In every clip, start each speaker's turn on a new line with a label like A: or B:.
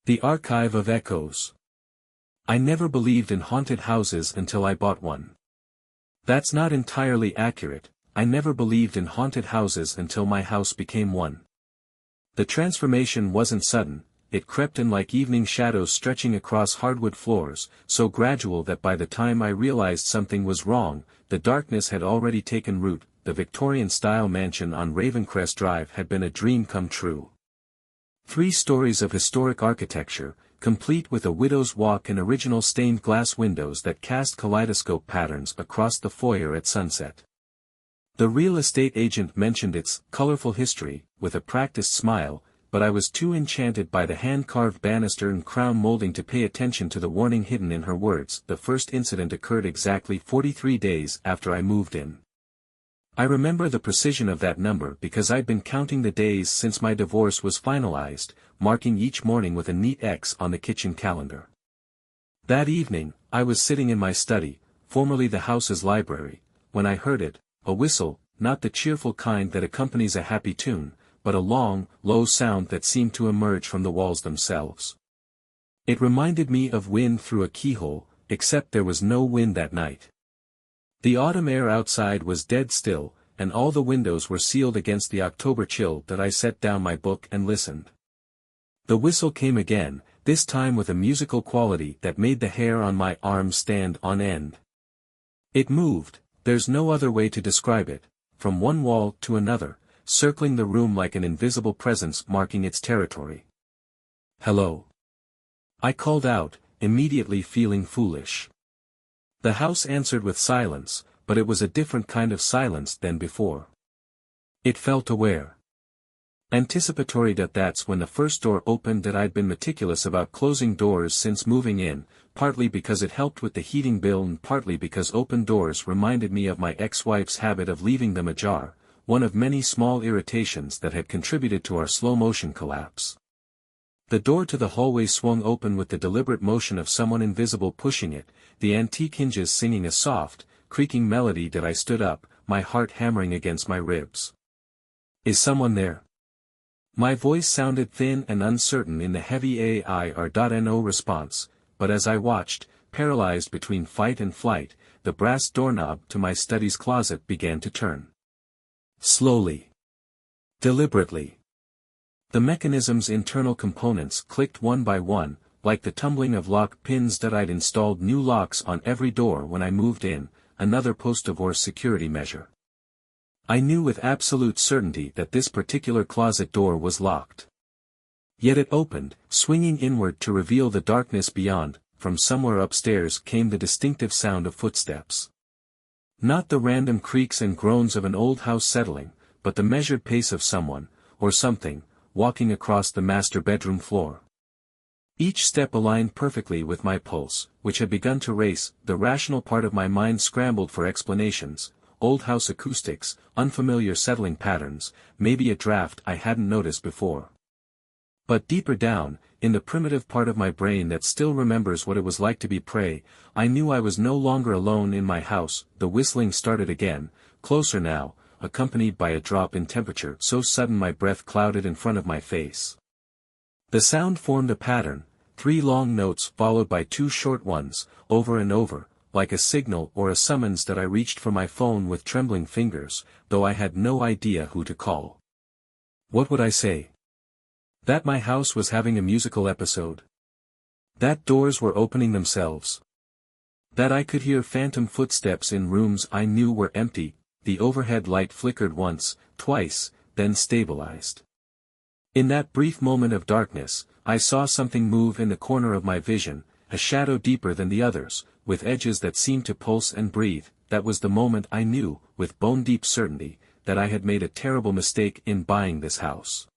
A: The Archive of Echoes. I never believed in haunted houses until I bought one. That's not entirely accurate. I never believed in haunted houses until my house became one. The transformation wasn't sudden, it crept in like evening shadows stretching across hardwood floors, so gradual that by the time I realized something was wrong, the darkness had already taken root. The Victorian-style mansion on Ravencrest Drive had been a dream come true. 3 stories of historic architecture, complete with a widow's walk and original stained glass windows that cast kaleidoscope patterns across the foyer at sunset. The real estate agent mentioned its colorful history, with a practiced smile, but I was too enchanted by the hand-carved banister and crown molding to pay attention to the warning hidden in her words. The first incident occurred exactly 43 days after I moved in. I remember the precision of that number because I'd been counting the days since my divorce was finalized, marking each morning with a neat X on the kitchen calendar. That evening, I was sitting in my study, formerly the house's library, when I heard it, a whistle, not the cheerful kind that accompanies a happy tune, but a long, low sound that seemed to emerge from the walls themselves. It reminded me of wind through a keyhole, except there was no wind that night. The autumn air outside was dead still, and all the windows were sealed against the October chill that I set down my book and listened. The whistle came again, this time with a musical quality that made the hair on my arms stand on end. It moved, there's no other way to describe it, from one wall to another, circling the room like an invisible presence marking its territory. "Hello?" I called out, immediately feeling foolish. The house answered with silence, but it was a different kind of silence than before. It felt aware. Anticipatory. That's when the first door opened. That I'd been meticulous about closing doors since moving in, partly because it helped with the heating bill and partly because open doors reminded me of my ex-wife's habit of leaving them ajar, one of many small irritations that had contributed to our slow-motion collapse. The door to the hallway swung open with the deliberate motion of someone invisible pushing it, the antique hinges singing a soft, creaking melody. I stood up, my heart hammering against my ribs. "Is someone there?" My voice sounded thin and uncertain in the heavy AIR.NO response, but as I watched, paralyzed between fight and flight, the brass doorknob to my study's closet began to turn. Slowly. Deliberately. The mechanism's internal components clicked one by one, like the tumbling of lock pins. I'd installed new locks on every door when I moved in, another post-divorce security measure. I knew with absolute certainty that this particular closet door was locked. Yet it opened, swinging inward to reveal the darkness beyond. From somewhere upstairs came the distinctive sound of footsteps. Not the random creaks and groans of an old house settling, but the measured pace of someone, or something, walking across the master bedroom floor. Each step aligned perfectly with my pulse, which had begun to race. The rational part of my mind scrambled for explanations, old house acoustics, unfamiliar settling patterns, maybe a draft I hadn't noticed before. But deeper down, in the primitive part of my brain that still remembers what it was like to be prey, I knew I was no longer alone in my house. The whistling started again, closer now, accompanied by a drop in temperature so sudden my breath clouded in front of my face. The sound formed a pattern, 3 long notes followed by 2 short ones, over and over, like a signal or a summons. I reached for my phone with trembling fingers, though I had no idea who to call. What would I say? That my house was having a musical episode? That doors were opening themselves? That I could hear phantom footsteps in rooms I knew were empty? The overhead light flickered once, twice, then stabilized. In that brief moment of darkness, I saw something move in the corner of my vision, a shadow deeper than the others, with edges that seemed to pulse and breathe. That was the moment I knew, with bone-deep certainty, that I had made a terrible mistake in buying this house.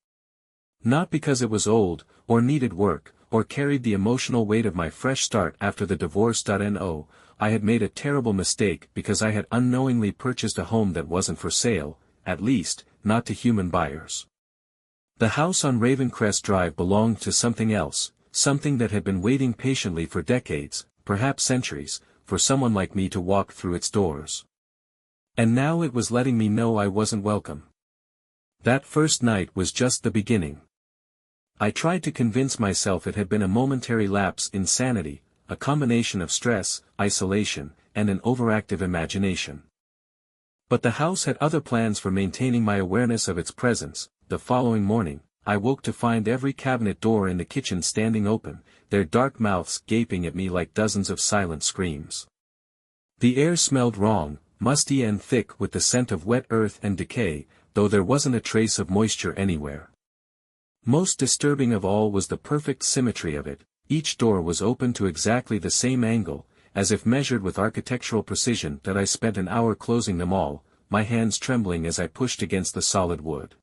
A: Not because it was old, or needed work, or carried the emotional weight of my fresh start after the divorce. No, I had made a terrible mistake because I had unknowingly purchased a home that wasn't for sale, at least, not to human buyers. The house on Ravencrest Drive belonged to something else, something that had been waiting patiently for decades, perhaps centuries, for someone like me to walk through its doors. And now it was letting me know I wasn't welcome. That first night was just the beginning. I tried to convince myself it had been a momentary lapse in sanity, a combination of stress, isolation, and an overactive imagination. But the house had other plans for maintaining my awareness of its presence. The following morning, I woke to find every cabinet door in the kitchen standing open, their dark mouths gaping at me like dozens of silent screams. The air smelled wrong, musty and thick with the scent of wet earth and decay, though there wasn't a trace of moisture anywhere. Most disturbing of all was the perfect symmetry of it. Each door was open to exactly the same angle, as if measured with architectural precision. That I spent an hour closing them all, my hands trembling as I pushed against the solid wood.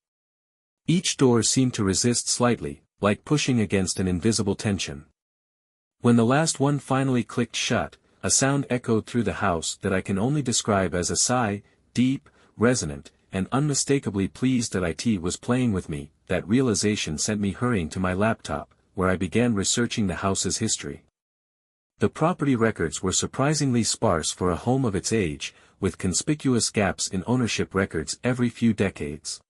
A: Each door seemed to resist slightly, like pushing against an invisible tension. When the last one finally clicked shut, a sound echoed through the house that I can only describe as a sigh, deep, resonant, and unmistakably pleased that it was playing with me. That realization sent me hurrying to my laptop, where I began researching the house's history. The property records were surprisingly sparse for a home of its age, with conspicuous gaps in ownership records every few decades.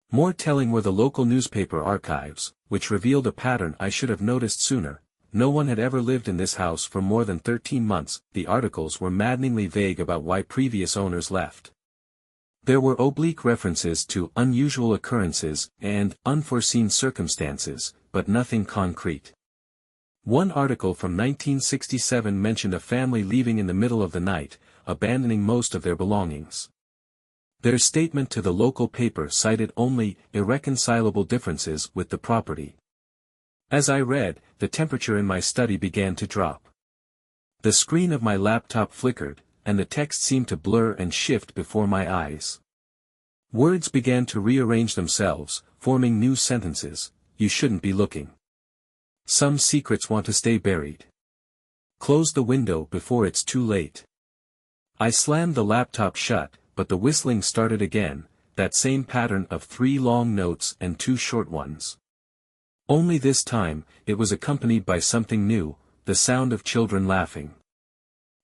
A: More telling were the local newspaper archives, which revealed a pattern I should have noticed sooner. No one had ever lived in this house for more than 13 months. The articles were maddeningly vague about why previous owners left. There were oblique references to unusual occurrences and unforeseen circumstances, but nothing concrete. One article from 1967 mentioned a family leaving in the middle of the night, abandoning most of their belongings. Their statement to the local paper cited only irreconcilable differences with the property. As I read, the temperature in my study began to drop. The screen of my laptop flickered, and the text seemed to blur and shift before my eyes. Words began to rearrange themselves, forming new sentences. You shouldn't be looking. Some secrets want to stay buried. Close the window before it's too late. I slammed the laptop shut, but the whistling started again, that same pattern of 3 long notes and 2 short ones. Only this time, it was accompanied by something new, the sound of children laughing.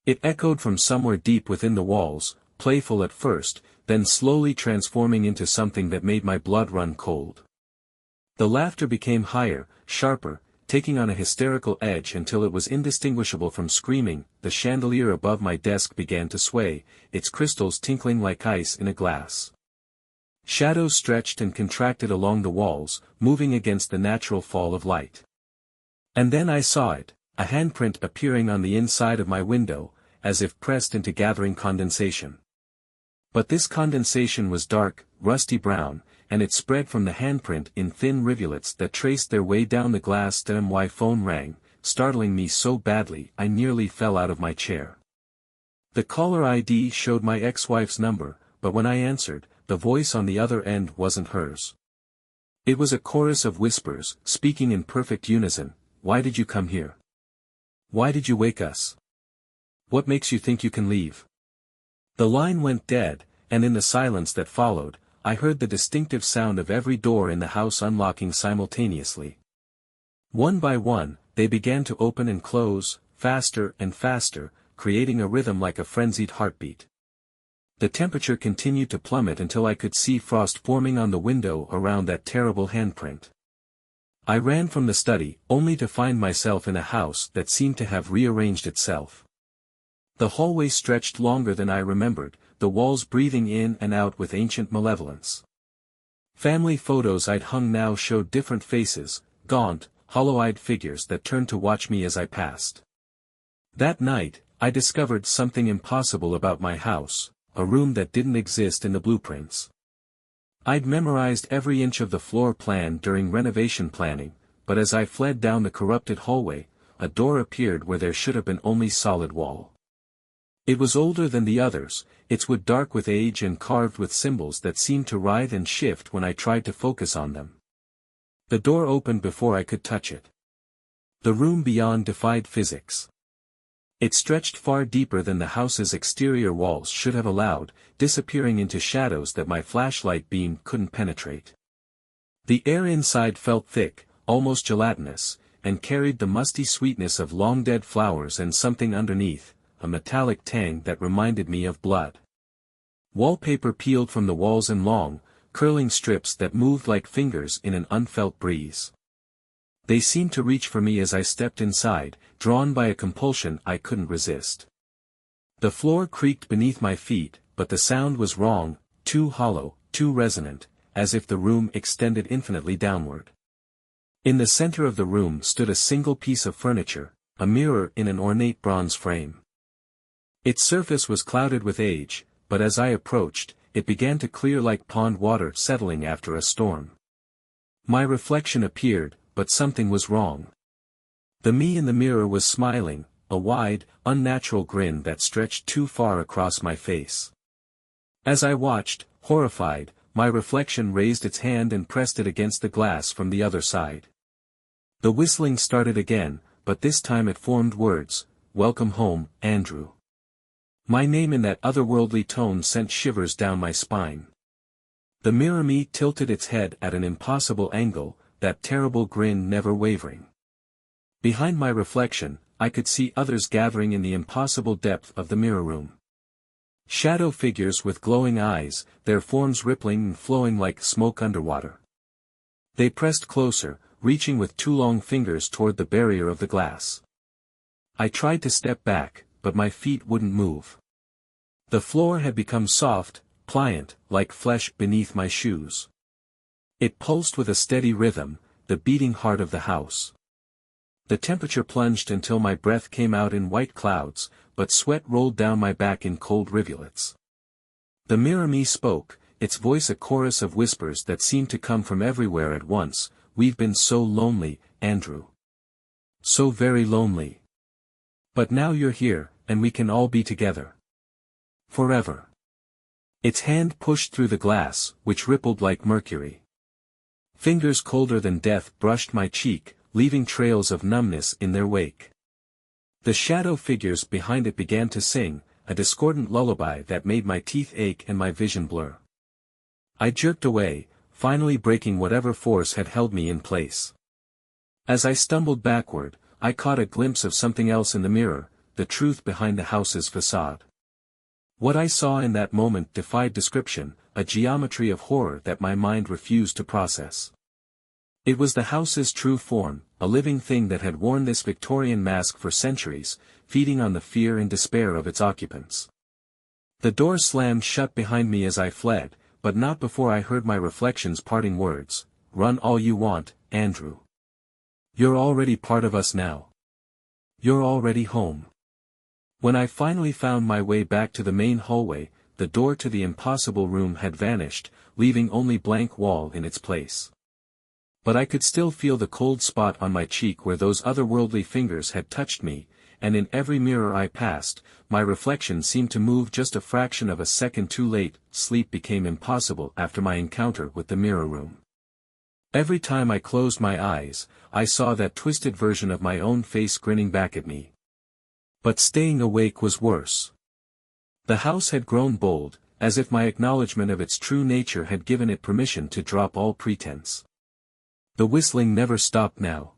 A: It echoed from somewhere deep within the walls, playful at first, then slowly transforming into something that made my blood run cold. The laughter became higher, sharper, taking on a hysterical edge until it was indistinguishable from screaming. The chandelier above my desk began to sway, its crystals tinkling like ice in a glass. Shadows stretched and contracted along the walls, moving against the natural fall of light. And then I saw it, a handprint appearing on the inside of my window, as if pressed into gathering condensation. But this condensation was dark, rusty brown, and it spread from the handprint in thin rivulets that traced their way down the glass stem. My phone rang, startling me so badly I nearly fell out of my chair. The caller ID showed my ex-wife's number, but when I answered, the voice on the other end wasn't hers. It was a chorus of whispers, speaking in perfect unison. Why did you come here? Why did you wake us? What makes you think you can leave? The line went dead, and in the silence that followed, I heard the distinctive sound of every door in the house unlocking simultaneously. One by one, they began to open and close, faster and faster, creating a rhythm like a frenzied heartbeat. The temperature continued to plummet until I could see frost forming on the window around that terrible handprint. I ran from the study, only to find myself in a house that seemed to have rearranged itself. The hallway stretched longer than I remembered, the walls breathing in and out with ancient malevolence. Family photos I'd hung now showed different faces, gaunt, hollow-eyed figures that turned to watch me as I passed. That night, I discovered something impossible about my house, a room that didn't exist in the blueprints. I'd memorized every inch of the floor plan during renovation planning, but as I fled down the corrupted hallway, a door appeared where there should have been only solid wall. It was older than the others, its wood dark with age and carved with symbols that seemed to writhe and shift when I tried to focus on them. The door opened before I could touch it. The room beyond defied physics. It stretched far deeper than the house's exterior walls should have allowed, disappearing into shadows that my flashlight beam couldn't penetrate. The air inside felt thick, almost gelatinous, and carried the musty sweetness of long-dead flowers and something underneath, a metallic tang that reminded me of blood. Wallpaper peeled from the walls in long, curling strips that moved like fingers in an unfelt breeze. They seemed to reach for me as I stepped inside, drawn by a compulsion I couldn't resist. The floor creaked beneath my feet, but the sound was wrong, too hollow, too resonant, as if the room extended infinitely downward. In the center of the room stood a single piece of furniture, a mirror in an ornate bronze frame. Its surface was clouded with age, but as I approached, it began to clear like pond water settling after a storm. My reflection appeared, but something was wrong. The me in the mirror was smiling, a wide, unnatural grin that stretched too far across my face. As I watched, horrified, my reflection raised its hand and pressed it against the glass from the other side. The whistling started again, but this time it formed words, "Welcome home, Andrew." My name in that otherworldly tone sent shivers down my spine. The mirror me tilted its head at an impossible angle, that terrible grin never wavering. Behind my reflection, I could see others gathering in the impossible depth of the mirror room. Shadow figures with glowing eyes, their forms rippling and flowing like smoke underwater. They pressed closer, reaching with two long fingers toward the barrier of the glass. I tried to step back, but my feet wouldn't move. The floor had become soft, pliant, like flesh beneath my shoes. It pulsed with a steady rhythm, the beating heart of the house. The temperature plunged until my breath came out in white clouds, but sweat rolled down my back in cold rivulets. The mirror me spoke, its voice a chorus of whispers that seemed to come from everywhere at once. "We've been so lonely, Andrew. So very lonely. But now you're here, and we can all be together. Forever." Its hand pushed through the glass, which rippled like mercury. Fingers colder than death brushed my cheek, leaving trails of numbness in their wake. The shadow figures behind it began to sing, a discordant lullaby that made my teeth ache and my vision blur. I jerked away, finally breaking whatever force had held me in place. As I stumbled backward, I caught a glimpse of something else in the mirror, the truth behind the house's facade. What I saw in that moment defied description, a geometry of horror that my mind refused to process. It was the house's true form, a living thing that had worn this Victorian mask for centuries, feeding on the fear and despair of its occupants. The door slammed shut behind me as I fled, but not before I heard my reflection's parting words, "Run all you want, Andrew. You're already part of us now. You're already home." When I finally found my way back to the main hallway, the door to the impossible room had vanished, leaving only blank wall in its place. But I could still feel the cold spot on my cheek where those otherworldly fingers had touched me, and in every mirror I passed, my reflection seemed to move just a fraction of a second too late. Sleep became impossible after my encounter with the mirror room. Every time I closed my eyes, I saw that twisted version of my own face grinning back at me. But staying awake was worse. The house had grown bold, as if my acknowledgement of its true nature had given it permission to drop all pretense. The whistling never stopped now.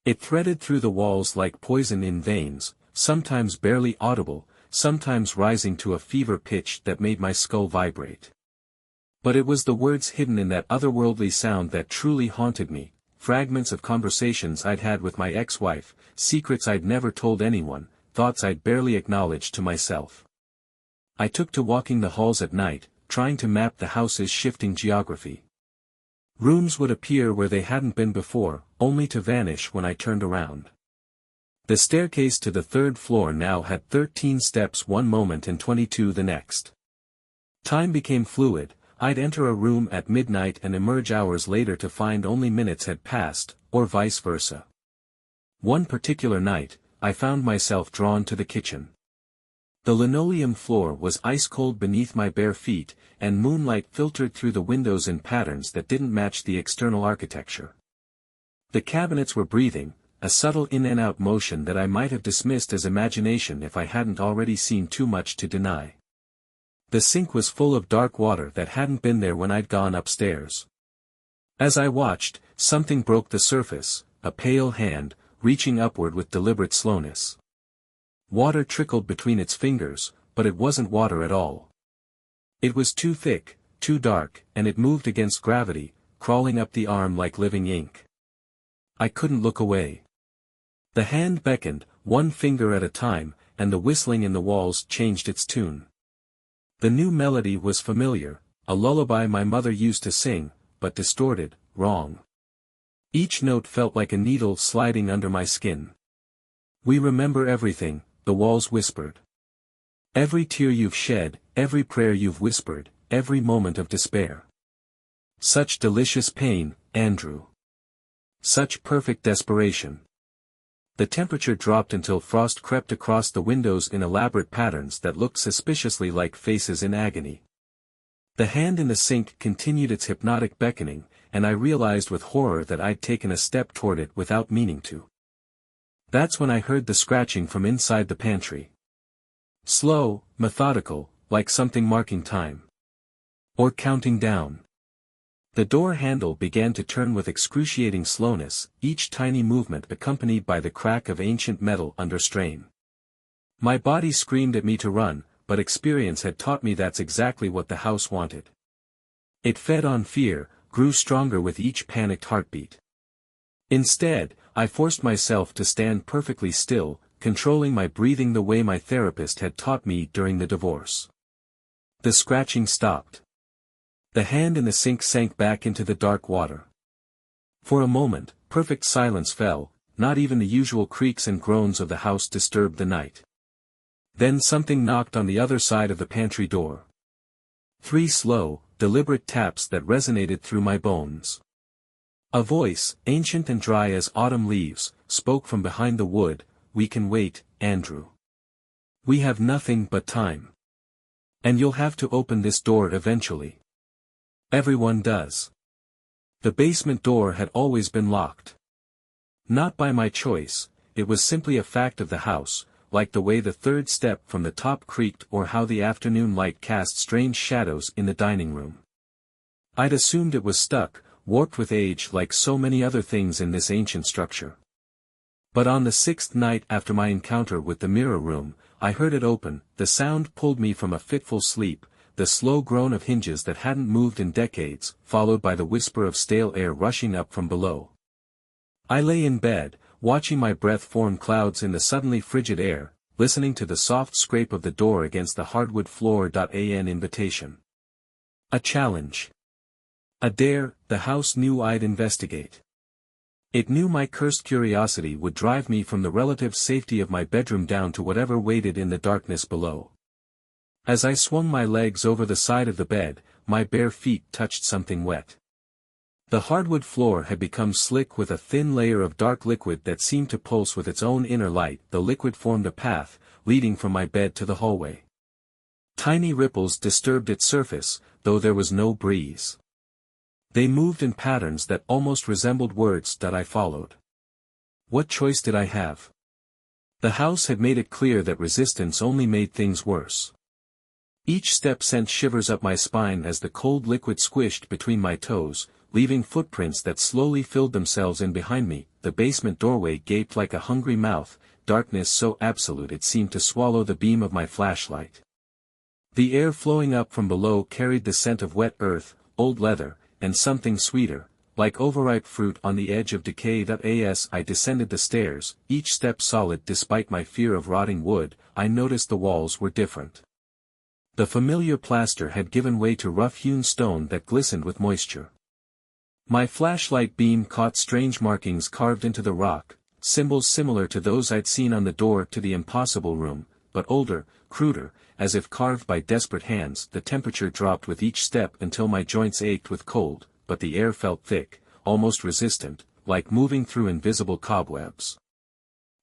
A: It threaded through the walls like poison in veins, sometimes barely audible, sometimes rising to a fever pitch that made my skull vibrate. But it was the words hidden in that otherworldly sound that truly haunted me, fragments of conversations I'd had with my ex-wife, secrets I'd never told anyone, thoughts I'd barely acknowledged to myself. I took to walking the halls at night, trying to map the house's shifting geography. Rooms would appear where they hadn't been before, only to vanish when I turned around. The staircase to the third floor now had 13 steps one moment and 22 the next. Time became fluid. I'd enter a room at midnight and emerge hours later to find only minutes had passed, or vice versa. One particular night, I found myself drawn to the kitchen. The linoleum floor was ice-cold beneath my bare feet, and moonlight filtered through the windows in patterns that didn't match the external architecture. The cabinets were breathing, a subtle in-and-out motion that I might have dismissed as imagination if I hadn't already seen too much to deny. The sink was full of dark water that hadn't been there when I'd gone upstairs. As I watched, something broke the surface, a pale hand, reaching upward with deliberate slowness. Water trickled between its fingers, but it wasn't water at all. It was too thick, too dark, and it moved against gravity, crawling up the arm like living ink. I couldn't look away. The hand beckoned, one finger at a time, and the whistling in the walls changed its tune. The new melody was familiar, a lullaby my mother used to sing, but distorted, wrong. Each note felt like a needle sliding under my skin. "We remember everything," the walls whispered. "Every tear you've shed, every prayer you've whispered, every moment of despair. Such delicious pain, Andrew. Such perfect desperation." The temperature dropped until frost crept across the windows in elaborate patterns that looked suspiciously like faces in agony. The hand in the sink continued its hypnotic beckoning, and I realized with horror that I'd taken a step toward it without meaning to. That's when I heard the scratching from inside the pantry. Slow, methodical, like something marking time. Or counting down. The door handle began to turn with excruciating slowness, each tiny movement accompanied by the crack of ancient metal under strain. My body screamed at me to run, but experience had taught me that's exactly what the house wanted. It fed on fear, grew stronger with each panicked heartbeat. Instead, I forced myself to stand perfectly still, controlling my breathing the way my therapist had taught me during the divorce. The scratching stopped. The hand in the sink sank back into the dark water. For a moment, perfect silence fell, not even the usual creaks and groans of the house disturbed the night. Then something knocked on the other side of the pantry door. 3 slow, deliberate taps that resonated through my bones. A voice, ancient and dry as autumn leaves, spoke from behind the wood, "We can wait, Andrew. We have nothing but time. And you'll have to open this door eventually. Everyone does." The basement door had always been locked. Not by my choice, it was simply a fact of the house, like the way the third step from the top creaked or how the afternoon light cast strange shadows in the dining room. I'd assumed it was stuck, warped with age like so many other things in this ancient structure. But on the 6th night after my encounter with the mirror room, I heard it open. The sound pulled me from a fitful sleep, the slow groan of hinges that hadn't moved in decades, followed by the whisper of stale air rushing up from below. I lay in bed, watching my breath form clouds in the suddenly frigid air, listening to the soft scrape of the door against the hardwood floor. An invitation. A challenge. A dare. The house knew I'd investigate. It knew my cursed curiosity would drive me from the relative safety of my bedroom down to whatever waited in the darkness below. As I swung my legs over the side of the bed, my bare feet touched something wet. The hardwood floor had become slick with a thin layer of dark liquid that seemed to pulse with its own inner light. The liquid formed a path, leading from my bed to the hallway. Tiny ripples disturbed its surface, though there was no breeze. They moved in patterns that almost resembled words that I followed. What choice did I have? The house had made it clear that resistance only made things worse. Each step sent shivers up my spine as the cold liquid squished between my toes, leaving footprints that slowly filled themselves in behind me. The basement doorway gaped like a hungry mouth, darkness so absolute it seemed to swallow the beam of my flashlight. The air flowing up from below carried the scent of wet earth, old leather, and something sweeter, like overripe fruit on the edge of decay. As I descended the stairs, each step solid despite my fear of rotting wood, I noticed the walls were different. The familiar plaster had given way to rough-hewn stone that glistened with moisture. My flashlight beam caught strange markings carved into the rock, symbols similar to those I'd seen on the door to the impossible room, but older, cruder, as if carved by desperate hands. The temperature dropped with each step until my joints ached with cold, but the air felt thick, almost resistant, like moving through invisible cobwebs.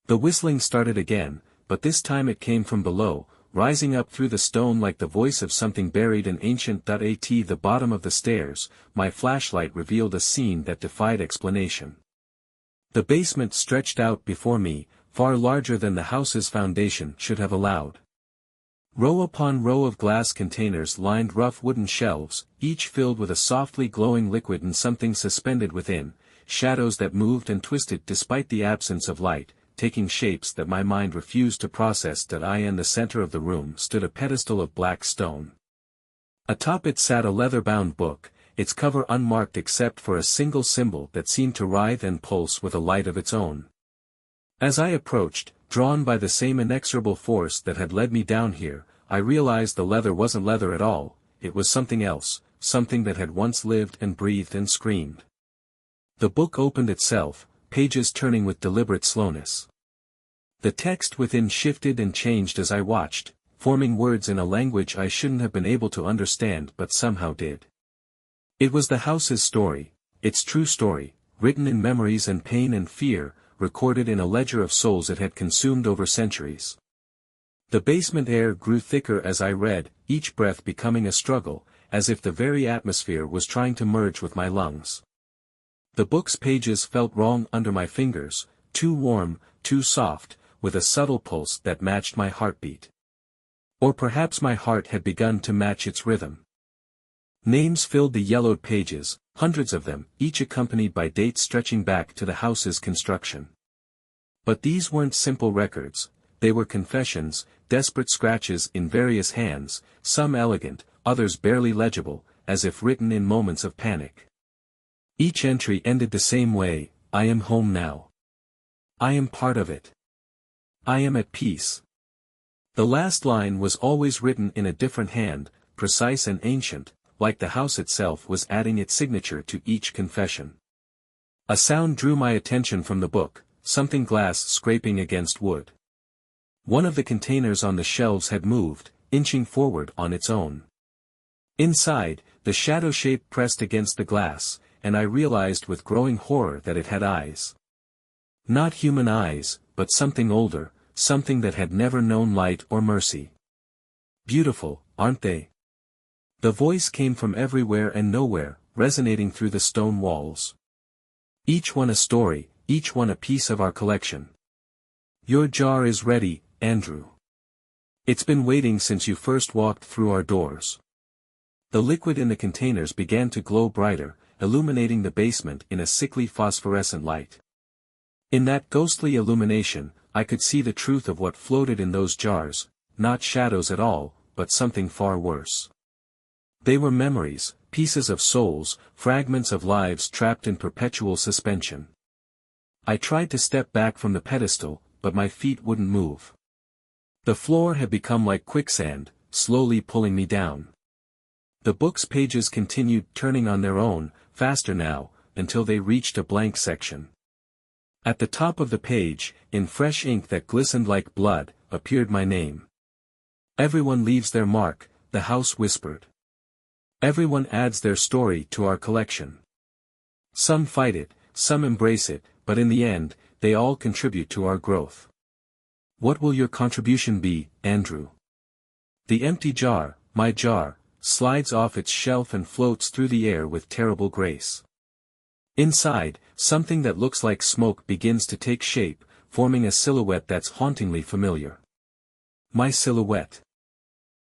A: The whistling started again, but this time it came from below, rising up through the stone like the voice of something buried and ancient. At the bottom of the stairs, my flashlight revealed a scene that defied explanation. The basement stretched out before me, far larger than the house's foundation should have allowed. Row upon row of glass containers lined rough wooden shelves, each filled with a softly glowing liquid and something suspended within, shadows that moved and twisted despite the absence of light, taking shapes that my mind refused to process. In the center of the room stood a pedestal of black stone. Atop it sat a leather-bound book, its cover unmarked except for a single symbol that seemed to writhe and pulse with a light of its own. As I approached, drawn by the same inexorable force that had led me down here, I realized the leather wasn't leather at all, it was something else, something that had once lived and breathed and screamed. The book opened itself, pages turning with deliberate slowness. The text within shifted and changed as I watched, forming words in a language I shouldn't have been able to understand but somehow did. It was the house's story, its true story, written in memories and pain and fear, recorded in a ledger of souls it had consumed over centuries. The basement air grew thicker as I read, each breath becoming a struggle, as if the very atmosphere was trying to merge with my lungs. The book's pages felt wrong under my fingers, too warm, too soft, with a subtle pulse that matched my heartbeat. Or perhaps my heart had begun to match its rhythm. Names filled the yellowed pages, hundreds of them, each accompanied by dates stretching back to the house's construction. But these weren't simple records, they were confessions, desperate scratches in various hands, some elegant, others barely legible, as if written in moments of panic. Each entry ended the same way: I am home now. I am part of it. I am at peace. The last line was always written in a different hand, precise and ancient, like the house itself was adding its signature to each confession. A sound drew my attention from the book, something glass scraping against wood. One of the containers on the shelves had moved, inching forward on its own. Inside, the shadow shape pressed against the glass, and I realized with growing horror that it had eyes. Not human eyes, but something older, something that had never known light or mercy. Beautiful, aren't they? The voice came from everywhere and nowhere, resonating through the stone walls. Each one a story, each one a piece of our collection. Your jar is ready, Andrew. It's been waiting since you first walked through our doors. The liquid in the containers began to glow brighter, illuminating the basement in a sickly phosphorescent light. In that ghostly illumination, I could see the truth of what floated in those jars, not shadows at all, but something far worse. They were memories, pieces of souls, fragments of lives trapped in perpetual suspension. I tried to step back from the pedestal, but my feet wouldn't move. The floor had become like quicksand, slowly pulling me down. The book's pages continued turning on their own, faster now, until they reached a blank section. At the top of the page, in fresh ink that glistened like blood, appeared my name. Everyone leaves their mark, the house whispered. Everyone adds their story to our collection. Some fight it, some embrace it, but in the end, they all contribute to our growth. What will your contribution be, Andrew? The empty jar, my jar, slides off its shelf and floats through the air with terrible grace. Inside, something that looks like smoke begins to take shape, forming a silhouette that's hauntingly familiar. My silhouette.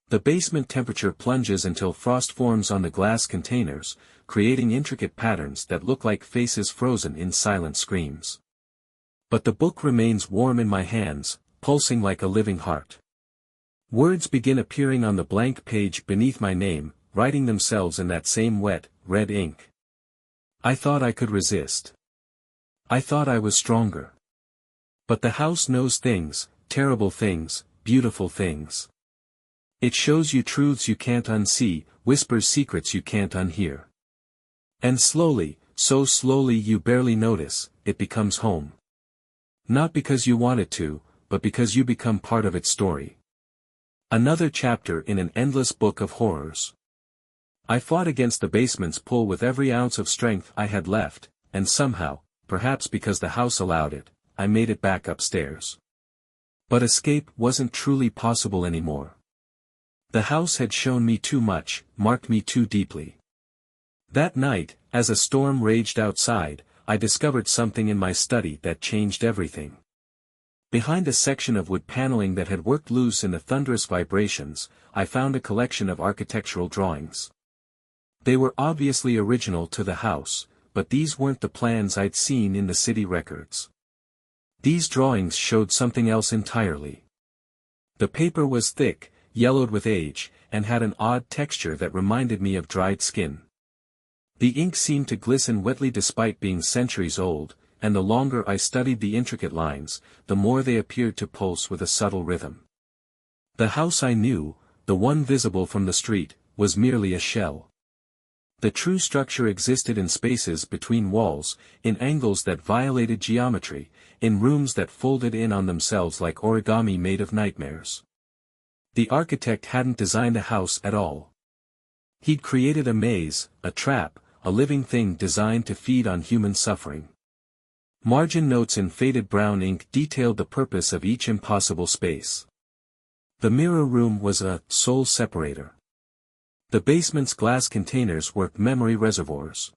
A: The basement temperature plunges until frost forms on the glass containers, creating intricate patterns that look like faces frozen in silent screams. But the book remains warm in my hands, pulsing like a living heart. Words begin appearing on the blank page beneath my name, writing themselves in that same wet, red ink. I thought I could resist. I thought I was stronger. But the house knows things, terrible things, beautiful things. It shows you truths you can't unsee, whispers secrets you can't unhear. And slowly, so slowly you barely notice, it becomes home. Not because you want it to, but because you become part of its story. Another chapter in an endless book of horrors. I fought against the basement's pull with every ounce of strength I had left, and somehow, perhaps because the house allowed it, I made it back upstairs. But escape wasn't truly possible anymore. The house had shown me too much, marked me too deeply. That night, as a storm raged outside, I discovered something in my study that changed everything. Behind a section of wood paneling that had worked loose in the thunderous vibrations, I found a collection of architectural drawings. They were obviously original to the house, but these weren't the plans I'd seen in the city records. These drawings showed something else entirely. The paper was thick, yellowed with age, and had an odd texture that reminded me of dried skin. The ink seemed to glisten wetly despite being centuries old, and the longer I studied the intricate lines, the more they appeared to pulse with a subtle rhythm. The house I knew, the one visible from the street, was merely a shell. The true structure existed in spaces between walls, in angles that violated geometry, in rooms that folded in on themselves like origami made of nightmares. The architect hadn't designed a house at all. He'd created a maze, a trap, a living thing designed to feed on human suffering. Margin notes in faded brown ink detailed the purpose of each impossible space. The mirror room was a soul separator. The basement's glass containers were memory reservoirs.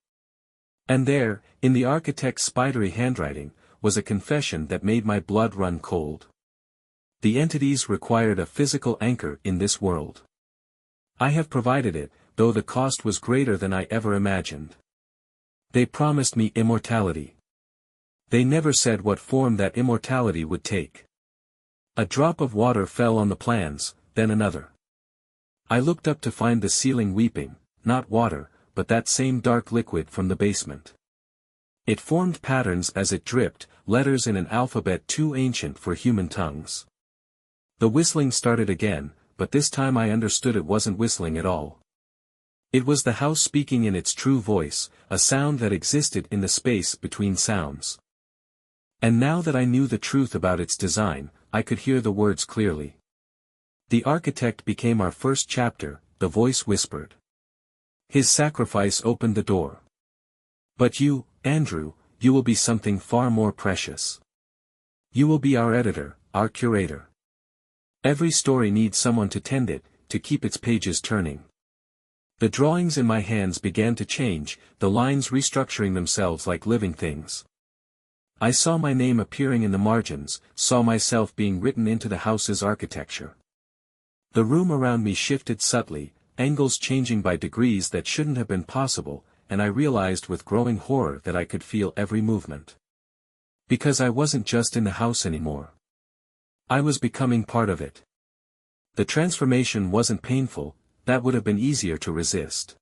A: And there, in the architect's spidery handwriting, was a confession that made my blood run cold. The entities required a physical anchor in this world. I have provided it, though the cost was greater than I ever imagined. They promised me immortality. They never said what form that immortality would take. A drop of water fell on the plans, then another. I looked up to find the ceiling weeping, not water, but that same dark liquid from the basement. It formed patterns as it dripped, letters in an alphabet too ancient for human tongues. The whistling started again, but this time I understood it wasn't whistling at all. It was the house speaking in its true voice, a sound that existed in the space between sounds. And now that I knew the truth about its design, I could hear the words clearly. The architect became our first chapter, the voice whispered. His sacrifice opened the door. But you, Andrew, you will be something far more precious. You will be our editor, our curator. Every story needs someone to tend it, to keep its pages turning. The drawings in my hands began to change, the lines restructuring themselves like living things. I saw my name appearing in the margins, saw myself being written into the house's architecture. The room around me shifted subtly, angles changing by degrees that shouldn't have been possible, and I realized with growing horror that I could feel every movement. Because I wasn't just in the house anymore. I was becoming part of it. The transformation wasn't painful, that would have been easier to resist.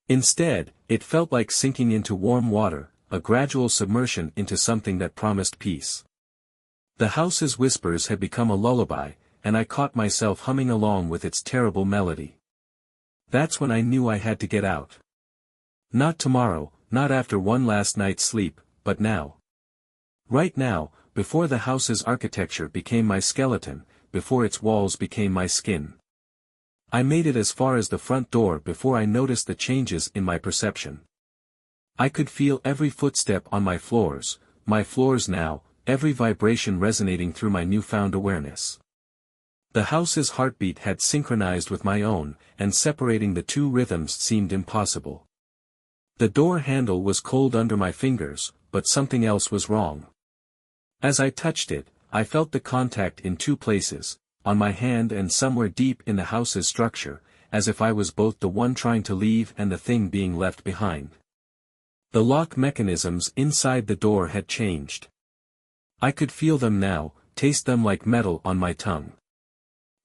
A: Instead, it felt like sinking into warm water, a gradual submersion into something that promised peace. The house's whispers had become a lullaby, and I caught myself humming along with its terrible melody. That's when I knew I had to get out. Not tomorrow, not after one last night's sleep, but now. Right now, before the house's architecture became my skeleton, before its walls became my skin. I made it as far as the front door before I noticed the changes in my perception. I could feel every footstep on my floors now, every vibration resonating through my newfound awareness. The house's heartbeat had synchronized with my own, and separating the two rhythms seemed impossible. The door handle was cold under my fingers, but something else was wrong. As I touched it, I felt the contact in two places, on my hand and somewhere deep in the house's structure, as if I was both the one trying to leave and the thing being left behind. The lock mechanisms inside the door had changed. I could feel them now, taste them like metal on my tongue.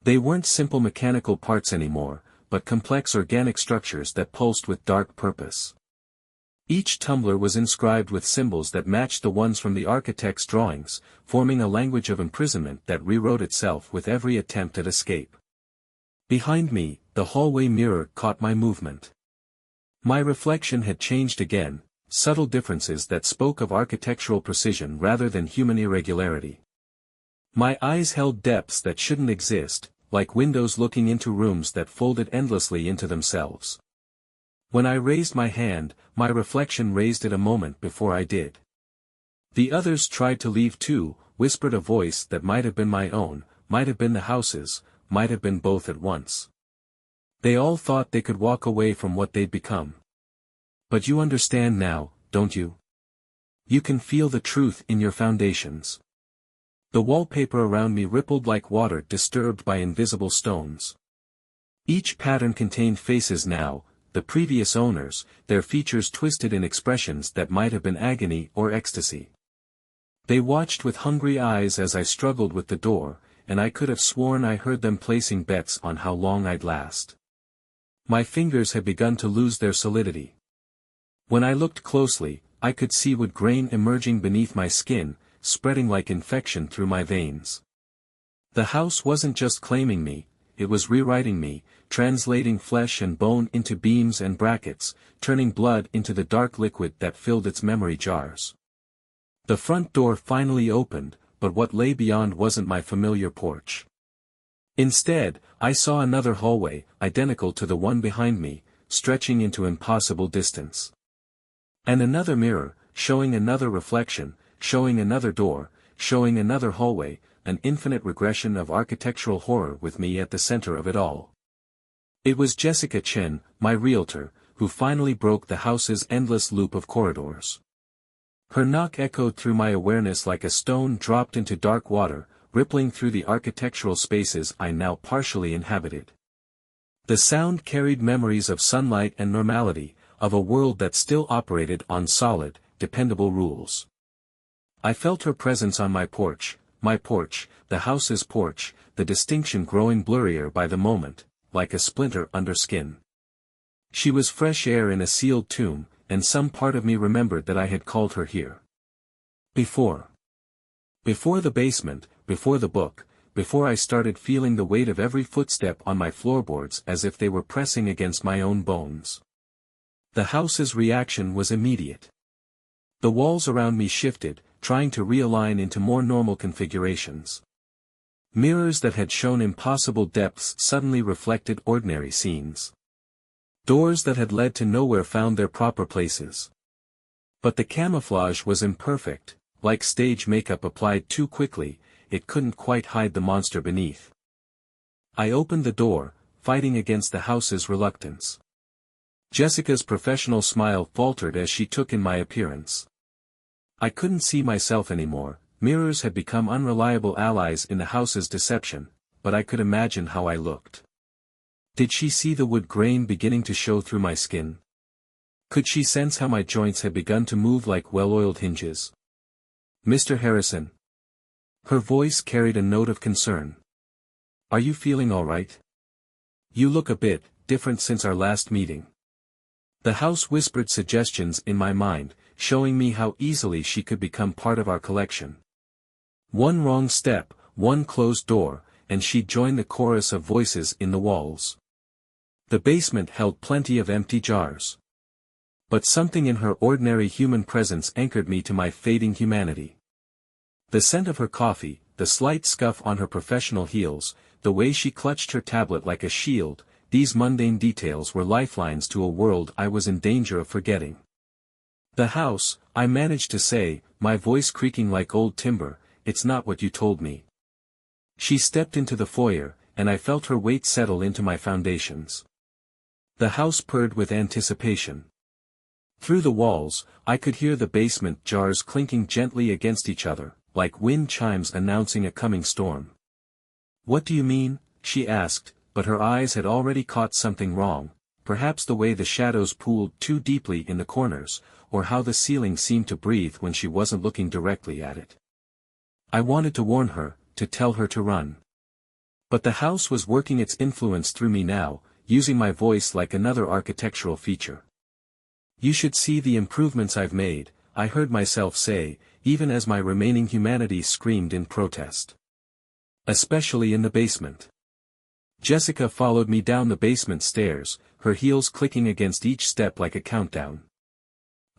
A: They weren't simple mechanical parts anymore, but complex organic structures that pulsed with dark purpose. Each tumbler was inscribed with symbols that matched the ones from the architect's drawings, forming a language of imprisonment that rewrote itself with every attempt at escape. Behind me, the hallway mirror caught my movement. My reflection had changed again, subtle differences that spoke of architectural precision rather than human irregularity. My eyes held depths that shouldn't exist, like windows looking into rooms that folded endlessly into themselves. When I raised my hand, my reflection raised it a moment before I did. The others tried to leave too, whispered a voice that might have been my own, might have been the house's, might have been both at once. They all thought they could walk away from what they'd become. But you understand now, don't you? You can feel the truth in your foundations. The wallpaper around me rippled like water disturbed by invisible stones. Each pattern contained faces now, the previous owners, their features twisted in expressions that might have been agony or ecstasy. They watched with hungry eyes as I struggled with the door, and I could have sworn I heard them placing bets on how long I'd last. My fingers had begun to lose their solidity. When I looked closely, I could see wood grain emerging beneath my skin, spreading like infection through my veins. The house wasn't just claiming me, it was rewriting me, translating flesh and bone into beams and brackets, turning blood into the dark liquid that filled its memory jars. The front door finally opened, but what lay beyond wasn't my familiar porch. Instead, I saw another hallway, identical to the one behind me, stretching into impossible distance. And another mirror, showing another reflection, showing another door, showing another hallway, an infinite regression of architectural horror with me at the center of it all. It was Jessica Chen, my realtor, who finally broke the house's endless loop of corridors. Her knock echoed through my awareness like a stone dropped into dark water, rippling through the architectural spaces I now partially inhabited. The sound carried memories of sunlight and normality, of a world that still operated on solid, dependable rules. I felt her presence on my porch, the house's porch, the distinction growing blurrier by the moment, like a splinter under skin. She was fresh air in a sealed tomb, and some part of me remembered that I had called her here. Before the basement, before the book, before I started feeling the weight of every footstep on my floorboards as if they were pressing against my own bones. The house's reaction was immediate. The walls around me shifted, trying to realign into more normal configurations. Mirrors that had shown impossible depths suddenly reflected ordinary scenes. Doors that had led to nowhere found their proper places. But the camouflage was imperfect, like stage makeup applied too quickly, it couldn't quite hide the monster beneath. I opened the door, fighting against the house's reluctance. Jessica's professional smile faltered as she took in my appearance. I couldn't see myself anymore, mirrors had become unreliable allies in the house's deception, but I could imagine how I looked. Did she see the wood grain beginning to show through my skin? Could she sense how my joints had begun to move like well-oiled hinges? Mr. Harrison. Her voice carried a note of concern. Are you feeling all right? You look a bit different since our last meeting. The house whispered suggestions in my mind, showing me how easily she could become part of our collection. One wrong step, one closed door, and she'd join the chorus of voices in the walls. The basement held plenty of empty jars. But something in her ordinary human presence anchored me to my fading humanity. The scent of her coffee, the slight scuff on her professional heels, the way she clutched her tablet like a shield, these mundane details were lifelines to a world I was in danger of forgetting. The house, I managed to say, my voice creaking like old timber, it's not what you told me. She stepped into the foyer, and I felt her weight settle into my foundations. The house purred with anticipation. Through the walls, I could hear the basement jars clinking gently against each other, like wind chimes announcing a coming storm. What do you mean? She asked, but her eyes had already caught something wrong, perhaps the way the shadows pooled too deeply in the corners, or how the ceiling seemed to breathe when she wasn't looking directly at it. I wanted to warn her, to tell her to run. But the house was working its influence through me now, using my voice like another architectural feature. You should see the improvements I've made, I heard myself say, even as my remaining humanity screamed in protest. Especially in the basement. Jessica followed me down the basement stairs, her heels clicking against each step like a countdown.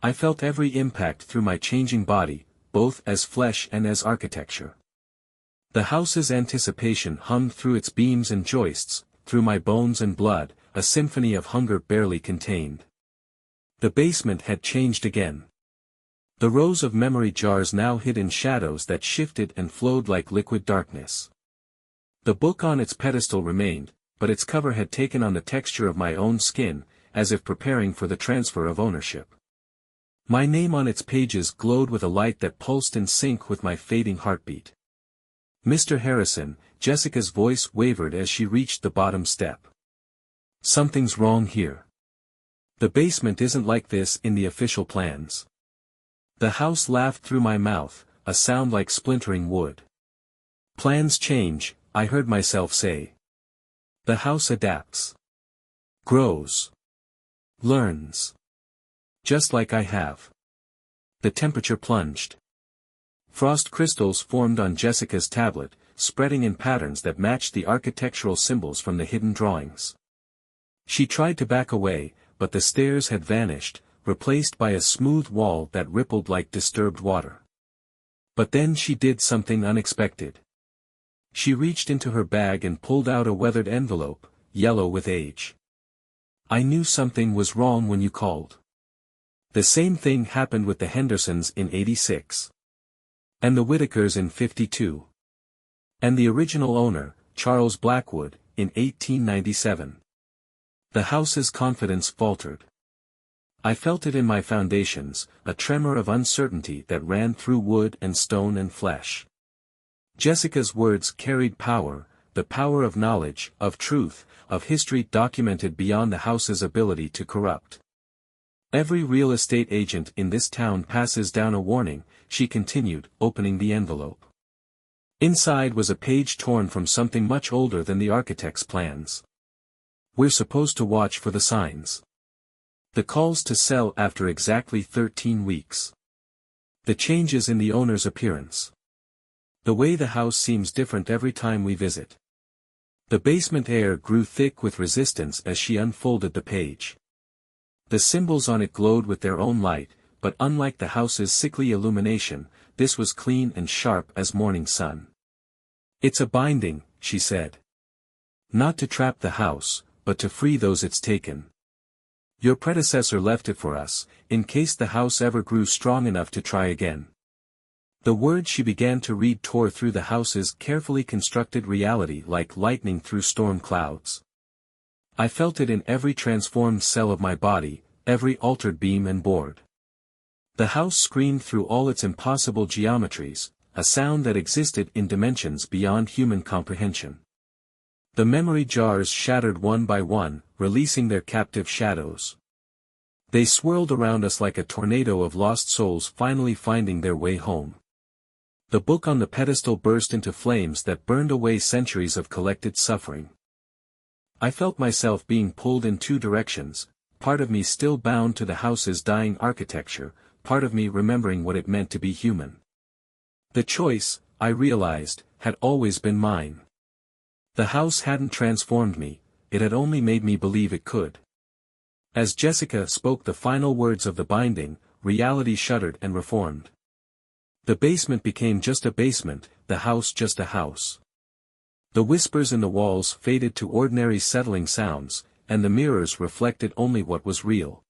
A: I felt every impact through my changing body, both as flesh and as architecture. The house's anticipation hummed through its beams and joists, through my bones and blood, a symphony of hunger barely contained. The basement had changed again. The rows of memory jars now hid in shadows that shifted and flowed like liquid darkness. The book on its pedestal remained, but its cover had taken on the texture of my own skin, as if preparing for the transfer of ownership. My name on its pages glowed with a light that pulsed in sync with my fading heartbeat. Mr. Harrison, Jessica's voice wavered as she reached the bottom step. Something's wrong here. The basement isn't like this in the official plans. The house laughed through my mouth, a sound like splintering wood. Plans change, I heard myself say. The house adapts. Grows. Learns. Just like I have. The temperature plunged. Frost crystals formed on Jessica's tablet, spreading in patterns that matched the architectural symbols from the hidden drawings. She tried to back away, but the stairs had vanished, replaced by a smooth wall that rippled like disturbed water. But then she did something unexpected. She reached into her bag and pulled out a weathered envelope, yellow with age. I knew something was wrong when you called. The same thing happened with the Hendersons in '86. And the Whitakers in '52. And the original owner, Charles Blackwood, in 1897. The house's confidence faltered. I felt it in my foundations, a tremor of uncertainty that ran through wood and stone and flesh. Jessica's words carried power, the power of knowledge, of truth, of history documented beyond the house's ability to corrupt. Every real estate agent in this town passes down a warning, she continued, opening the envelope. Inside was a page torn from something much older than the architect's plans. We're supposed to watch for the signs. The calls to sell after exactly 13 weeks. The changes in the owner's appearance. The way the house seems different every time we visit. The basement air grew thick with resistance as she unfolded the page. The symbols on it glowed with their own light, but unlike the house's sickly illumination, this was clean and sharp as morning sun. It's a binding, she said. Not to trap the house, but to free those it's taken. Your predecessor left it for us, in case the house ever grew strong enough to try again. The words she began to read tore through the house's carefully constructed reality like lightning through storm clouds. I felt it in every transformed cell of my body, every altered beam and board. The house screamed through all its impossible geometries, a sound that existed in dimensions beyond human comprehension. The memory jars shattered one by one, releasing their captive shadows. They swirled around us like a tornado of lost souls finally finding their way home. The book on the pedestal burst into flames that burned away centuries of collected suffering. I felt myself being pulled in two directions, part of me still bound to the house's dying architecture, part of me remembering what it meant to be human. The choice, I realized, had always been mine. The house hadn't transformed me, it had only made me believe it could. As Jessica spoke the final words of the binding, reality shuddered and reformed. The basement became just a basement, the house just a house. The whispers in the walls faded to ordinary settling sounds, and the mirrors reflected only what was real.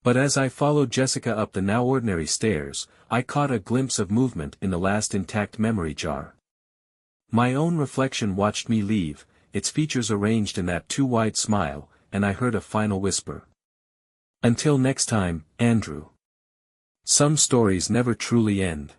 A: But as I followed Jessica up the now ordinary stairs, I caught a glimpse of movement in the last intact memory jar. My own reflection watched me leave, its features arranged in that too wide smile, and I heard a final whisper. Until next time, Andrew. Some stories never truly end.